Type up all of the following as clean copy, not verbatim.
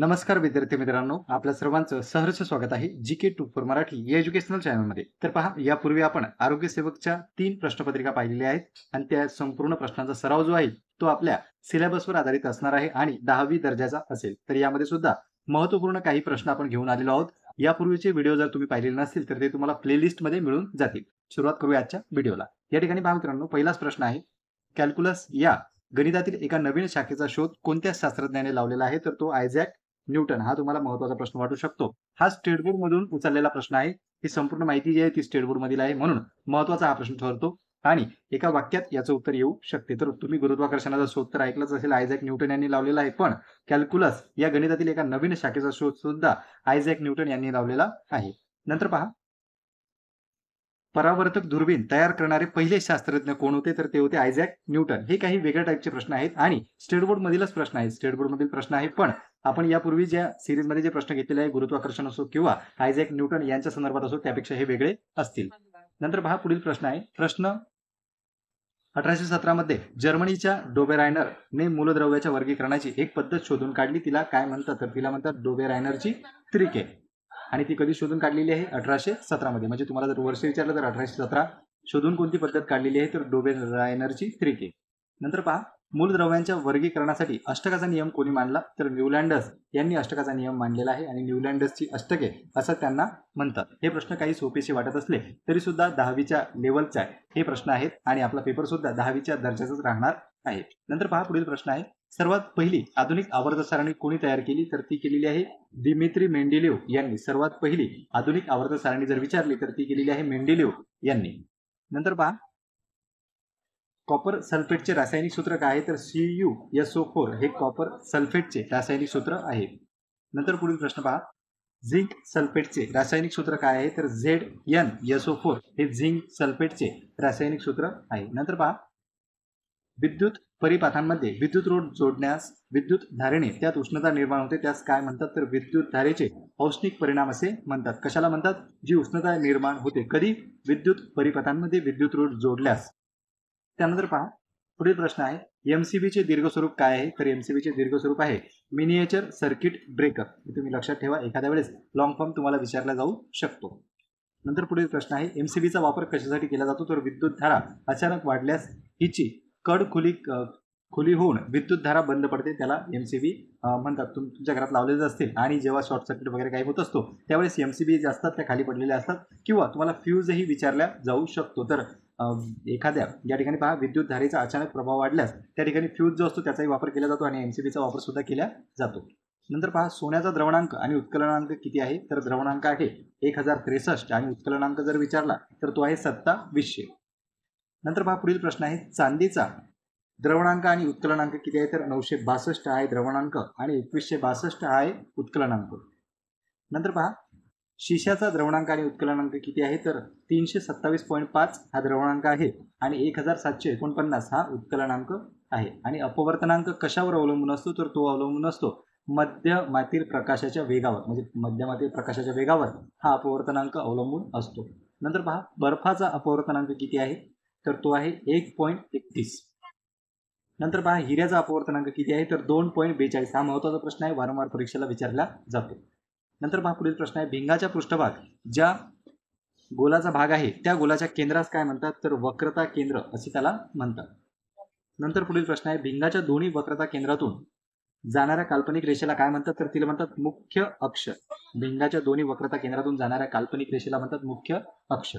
नमस्कार विद्यार्थी मित्रांनो, आपल्या सर्वांचं सहर्ष स्वागत आहे GK2 फॉर मराठी या एज्युकेशनल चॅनलमध्ये. तर पहा, यापूर्वी आपण आरोग्य सेवकच्या 3 प्रश्नपत्रिका पाहिलेल्या आहेत आणि त्या संपूर्ण प्रश्नांचा सराव जो आहे तो आपल्या सिलेबसवर आधारित असणार आहे आणि 10वी दर्जाचा असेल. तर यामध्ये सुद्धा महत्त्वपूर्ण काही प्रश्न आपण घेऊन आलेलो आहोत. यापूर्वीचे व्हिडिओ जर तुम्ही पाहिलेले नसतील तर ते तुम्हाला प्लेलिस्टमध्ये मिळून जातील. सुरुवात करूया आजच्या व्हिडिओला. या ठिकाणी पहा मित्रांनो, पहिलाच प्रश्न आहे, कॅल्क्युलस या गणितातील एका नवीन शाखेचा शोध कोणत्या शास्त्रज्ञाने लावलेला आहे? तर तो आयझॅक न्यूटन. हा तुम्हाला महत्त्वाचा प्रश्न वाटू शकतो. हा स्टेट बोर्ड मधून उचललेला प्रश्न आहे. ही संपूर्ण माहिती जी आहे ती स्टेट बोर्ड मधील आहे, म्हणून महत्त्वाचा हा प्रश्न ठरतो आणि एका वाक्यात याचं उत्तर येऊ शकते. तर तुम्ही गुरुत्वाकर्षणाचा शोध तर ऐकलंच असेल, आयझॅक न्यूटन यांनी लावलेला आहे, पण कॅल्क्युलस या गणितातील एका नवीन शाखेचा शोध सुद्धा आयझॅक न्यूटन यांनी लावलेला आहे. नंतर पहा, परावर्तक दुर्बीण तयार करणारे पहिले शास्त्रज्ञ कोण होते? तर ते होते आयझॅक न्यूटन. हे काही वेगळ्या टाईपचे प्रश्न आहेत आणि स्टेट बोर्ड मधीलच प्रश्न आहेत. स्टेट बोर्ड मधील प्रश्न आहे, पण आपण यापूर्वी ज्या सिरीज मध्ये जे प्रश्न घेतलेले आहे, गुरुत्वाकर्षण असो किंवा आयझॅक न्यूटन यांच्या संदर्भात असो, त्यापेक्षा हे वेगळे असतील. नंतर पहा, पुढील प्रश्न आहे, प्रश्न 1817 मध्ये जर्मनीच्या डोबेरायनर ने मूलद्रव्याच्या वर्गीकरणाची एक पद्धत शोधून काढली. तिला काय म्हणतात? तर तिला म्हणतात डोबेरायनरची त्रिके. आणि ती कधी शोधून काढलेली आहे? 1817 मध्ये. म्हणजे तुम्हाला जर वर्ष विचारलं तर 1817. शोधून कोणती पद्धत काढलेली आहे? तर डोबेरायनरची त्रिके. नंतर पहा, मूलद्रव्यांच्या वर्गीकरणासाठी अष्टकाचा नियम कोणी मांडला? तर न्यूलँडस यांनी अष्टकाचा नियम मांडलेला आहे आणि न्यूलँडसची अष्टके असं त्यांना म्हणतात. हे प्रश्न काही सोपेसे वाटत असले तरी सुद्धा 10वीच्या लेवलचा हे प्रश्न आहेत आणि आपला पेपर सुद्धा 10वीच्या दर्जाचाच राहणार आहे. नंतर पहा, पुढील प्रश्न आहे, सर्वात पहिली आधुनिक आवर्त सारणी कोणी तयार केली? तर ती केलेली आहे दिमित्री मेंडेलिव यांनी. सर्वात पहिली आधुनिक आवर्त सारणी जर विचारली तर ती केलेली आहे मेंडेलिव यांनी. नंतर पहा, कॉपर सल्फेटचे रासायनिक सूत्र काय आहे? तर CuSO4 हे कॉपर सल्फेटचे रासायनिक सूत्र आहे. नंतर पुढील प्रश्न पहा, झिंक सल्फेटचे रासायनिक सूत्र काय आहे? तर ZnSO4 हे झिंक सल्फेटचे रासायनिक सूत्र आहे. नंतर पहा, विद्युत परिपाथांमध्ये विद्युत रोध जोडण्यास विद्युत धारेने त्यात उष्णता निर्माण होते, त्यास काय म्हणतात? तर विद्युत धारेचे औष्णिक परिणाम असे म्हणतात. कशाला म्हणतात? जी उष्णता निर्माण होते कधी? विद्युत परिपथांमध्ये विद्युत रोध जोडल्यास. त्यानंतर पहा, पुढील प्रश्न आहे, MCBचे दीर्घ स्वरूप काय आहे? तर MCBचे दीर्घ स्वरूप आहे मिनिएचर सर्किट ब्रेकर. तुम्ही लक्षात ठेवा, एखाद्या वेळेस लॉंग फॉर्म तुम्हाला विचारला जाऊ शकतो. नंतर पुढील प्रश्न आहे, MCBचा वापर कशासाठी केला जातो? तर विद्युत धारा अचानक वाढल्यास हिची कड खुली होऊन विद्युत धारा बंद पडते, त्याला MCB म्हणतात. तुमच्या घरात लावलेले असतील आणि जेव्हा शॉर्ट सर्किट वगैरे काही होत असतो त्यावेळेस MCB जे असतात त्या खाली पडलेल्या असतात किंवा तुम्हाला फ्यूजही विचारल्या जाऊ शकतो. तर एखाद्या या ठिकाणी पहा, विद्युत धारेचा अचानक प्रभाव वाढल्यास त्या ठिकाणी फ्यूज जो असतो त्याचाही वापर केला जातो आणि MCBचा वापर सुद्धा केला जातो. नंतर पहा, सोन्याचा द्रवणांक आणि उत्कलनांक किती आहे? तर द्रवणांक आहे 1063 आणि उत्कलनांक जर विचारला तर तो आहे 2700. नंतर पहा, पुढील प्रश्न आहे, चांदीचा द्रवणांक आणि उत्कलनांक किती आहे? तर 962 आहे द्रवणांक आणि 2162 आहे उत्कलनांक. नंतर पहा, शिशाचा द्रवणांक आणि उत्कलनांक किती आहे? तर 327.5 हा द्रवणांक आहे आणि 1749 हा उत्कलनांक आहे. आणि अपवर्तनांक कशावर अवलंबून असतो? तर तो अवलंबून असतो मध्यमातील प्रकाशाच्या वेगावर. म्हणजे मध्यमातील प्रकाशाच्या वेगावर हा अपवर्तनांक अवलंबून असतो. नंतर पहा, बर्फाचा अपवर्तनांक किती आहे? तर तो आहे 1.31. नंतर पहा, हिऱ्याचा अपवर्तनांक किती आहे? तर 2.42. हा महत्त्वाचा प्रश्न आहे, वारंवार परीक्षेला विचारला जातो. नंतर पहा, पुढील प्रश्न आहे, भिंगाच्या पृष्ठभाग ज्या गोलाचा भाग आहे त्या गोलाच्या केंद्रास काय म्हणतात? तर वक्रता केंद्र असे त्याला म्हणतात. नंतर पुढील प्रश्न आहे, भिंगाच्या दोन्ही वक्रता केंद्रातून जाणाऱ्या काल्पनिक रेषेला काय म्हणतात? तर तिला म्हणतात मुख्य अक्ष. भिंगाच्या दोन्ही वक्रता केंद्रातून जाणाऱ्या काल्पनिक रेषेला म्हणतात मुख्य अक्ष.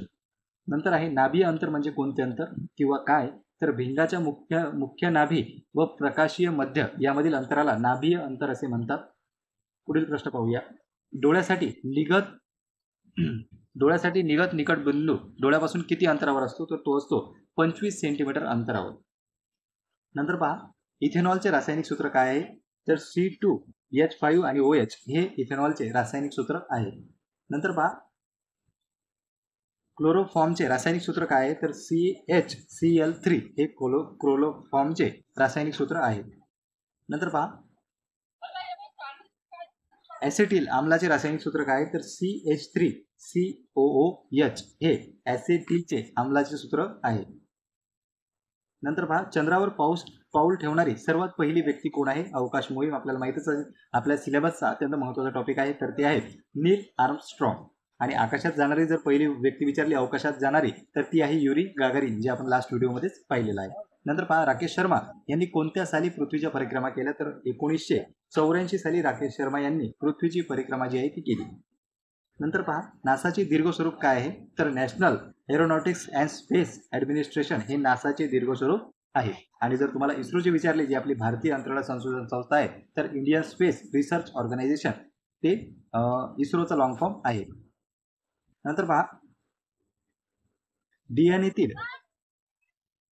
नंतर आहे, नाभीय अंतर म्हणजे कोणते अंतर किंवा काय? तर भिंगाच्या मुख्य नाभी व प्रकाशीय मध्य यामधील अंतराला नाभीय अंतर असे म्हणतात. पुढील प्रश्न पाहूया, डोळ्यासाठी निगत निकट बिंदू डोळ्यापासून किती अंतरावर असतो? तर तो असतो 25 सेंटीमीटर अंतरावर. नंतर पहा, इथेनॉलचे रासायनिक सूत्र काय आहे? तर C2H5 आणि OH हे इथेनॉलचे रासायनिक सूत्र आहे. नंतर पहा, क्लोरोफॉर्मचे रासायनिक सूत्र काय आहे? तर CHCl3 हे क्लोरोफॉर्मचे रासायनिक सूत्र आहे. नंतर पहा, ॲसेटिल आम्लाचे रासायनिक सूत्र काय आहे? तर CH3COOH हे ॲसेटिलचे आम्लाचे सूत्र आहे. नंतर पहा, चंद्रावर पाऊस पाऊल ठेवणारी सर्वात पहिली व्यक्ती कोण आहे? अवकाश मोहीम आपल्याला माहितच आहे, आपल्या सिलेबसचा अत्यंत महत्त्वाचा टॉपिक आहे, तर ते आहे नील आर्मस्ट्रॉंग. आणि आकाशात जाणारी जर पहिली व्यक्ती विचारली अवकाशात जाणारी, तर ती आहे युरी गागारिन, जे आपण लास्ट व्हिडिओमध्येच पाहिलेलं आहे. नंतर पहा, राकेश शर्मा यांनी कोणत्या साली पृथ्वीच्या परिक्रमा केल्या? तर 1984 साली राकेश शर्मा यांनी पृथ्वीची परिक्रमा जी आहे ती केली. नंतर पहा, नासाचे दीर्घ स्वरूप काय आहे? तर national aeronautics and space administration हे नासाचे दीर्घ स्वरूप आहे. आणि जर तुम्हाला इस्रोचे विचारले, जी आपली भारतीय अंतराळ संशोधन संस्था आहे, तर इंडियन स्पेस रिसर्च ऑर्गनायझेशन, ते इस्रोचा लॉंग फॉर्म आहे. नंतर पहा, डीएनएतील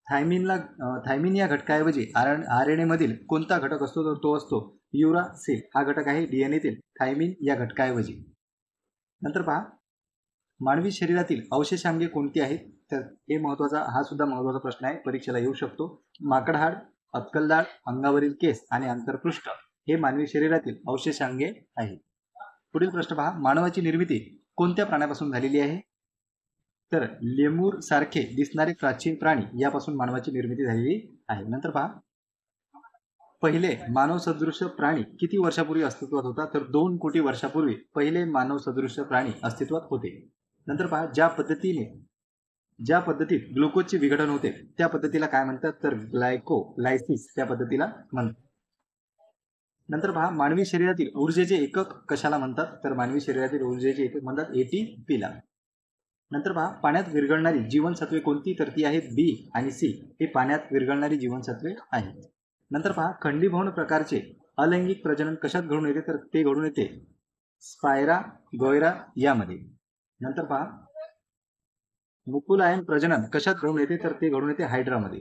थायमिन या घटकाऐवजी आरएनए मधील कोणता घटक असतो? तर तो असतो युरासिल हा घटक आहे डीएनएतील थायमिन या घटकाऐवजी. नंतर पहा, मानवी शरीरातील अवशेषांगे कोणती आहेत? तर हे हा सुद्धा महत्त्वाचा प्रश्न आहे, परीक्षेला येऊ शकतो. माकडहाड, अक्कलदाढ, अंगावरील केस आणि अंतरपृष्ठ हे मानवी शरीरातील अवशेषांगे आहेत. पुढील प्रश्न पहा, मानवाची निर्मिती कोणत्या प्राण्यापासून झालेली आहे? तर लेमूर सारखे दिसणारे प्राचीन प्राणी यापासून मानवाची निर्मिती झालेली आहे. नंतर पहा, पहिले मानव सदृश प्राणी किती वर्षापूर्वी अस्तित्वात होता? तर 2 कोटी वर्षापूर्वी पहिले मानव सदृश प्राणी अस्तित्वात होते. नंतर पहा, ज्या पद्धतीत ग्लुकोजचे विघटन होते त्या पद्धतीला काय म्हणतात? तर ग्लायकोलायसिस त्या पद्धतीला म्हणतात. नंतर पहा, मानवी शरीरातील ऊर्जेचे एकक कशाला म्हणतात? तर मानवी शरीरातील ऊर्जेचे एकक म्हणतात एटीपीला. नंतर पहा, पाण्यात विरघळणारी जीवनसत्वे कोणती? तर ती आहेत बी आणि सी, हे पाण्यात विरघळणारी जीवनसत्वे आहेत. नंतर पहा, खंडीभवन प्रकारचे अलैंगिक प्रजनन कशात घडून येते? तर ते घडून येते स्पायरा गॉयरा यामध्ये. नंतर पहा, मुकुलायन प्रजनन कशात घडून येते? तर ते घडून येते हायड्रामध्ये.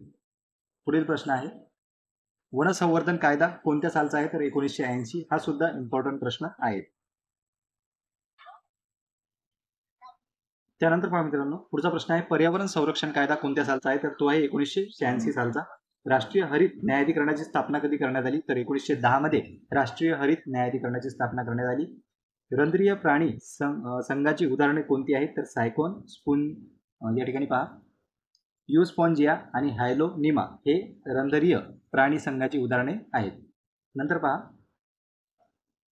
पुढील प्रश्न आहे, वनसंवर्धन कायदा कोणत्या सालचा आहे? तर 1980. हा सुद्धा इम्पॉर्टंट प्रश्न आहे. त्यानंतर पहा मित्रांनो, पुढचा प्रश्न आहे, पर्यावरण संरक्षण कायदा कोणत्या सालचा आहे? तर तो आहे 1986 सालचा. राष्ट्रीय हरित न्यायाधिकरणाची स्थापना कधी करण्यात आली? तर 1910 मध्ये राष्ट्रीय हरित न्यायाधिकरणाची स्थापना करण्यात आली. रंध्रीय प्राणी संघाची उदाहरणे कोणती आहेत? तर सायकोन, स्पून, या ठिकाणी पहा युस्पॉन्जिया आणि हायलोनिमा हे रंध्रीय प्राणी संघाची उदाहरणे आहेत. नंतर पहा,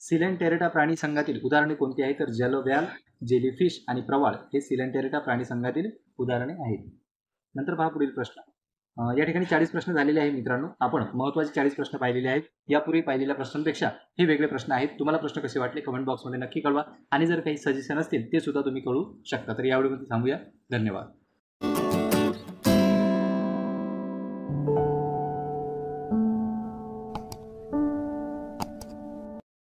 सिलेंटेरेटा प्राणी संघातील उदाहरणे कोणती आहेत? तर जलव्याल, जेलीफिश आणि प्रवाळ हे सिलेंटेरेटा प्राणी संघातील उदाहरणे आहेत. नंतर पहा, पुढील प्रश्न. या ठिकाणी 40 प्रश्न झालेले आहेत मित्रांनो. आपण महत्त्वाचे 40 प्रश्न पाहिलेले आहेत. यापूर्वी पाहिलेल्या प्रश्नांपेक्षा हे वेगळे प्रश्न आहेत. तुम्हाला प्रश्न कसे वाटले कमेंट बॉक्समध्ये नक्की कळवा आणि जर काही सजेशन असतील ते सुद्धा तुम्ही कळवू शकता. तर या व्हिडिओमध्ये थांबूया. धन्यवाद.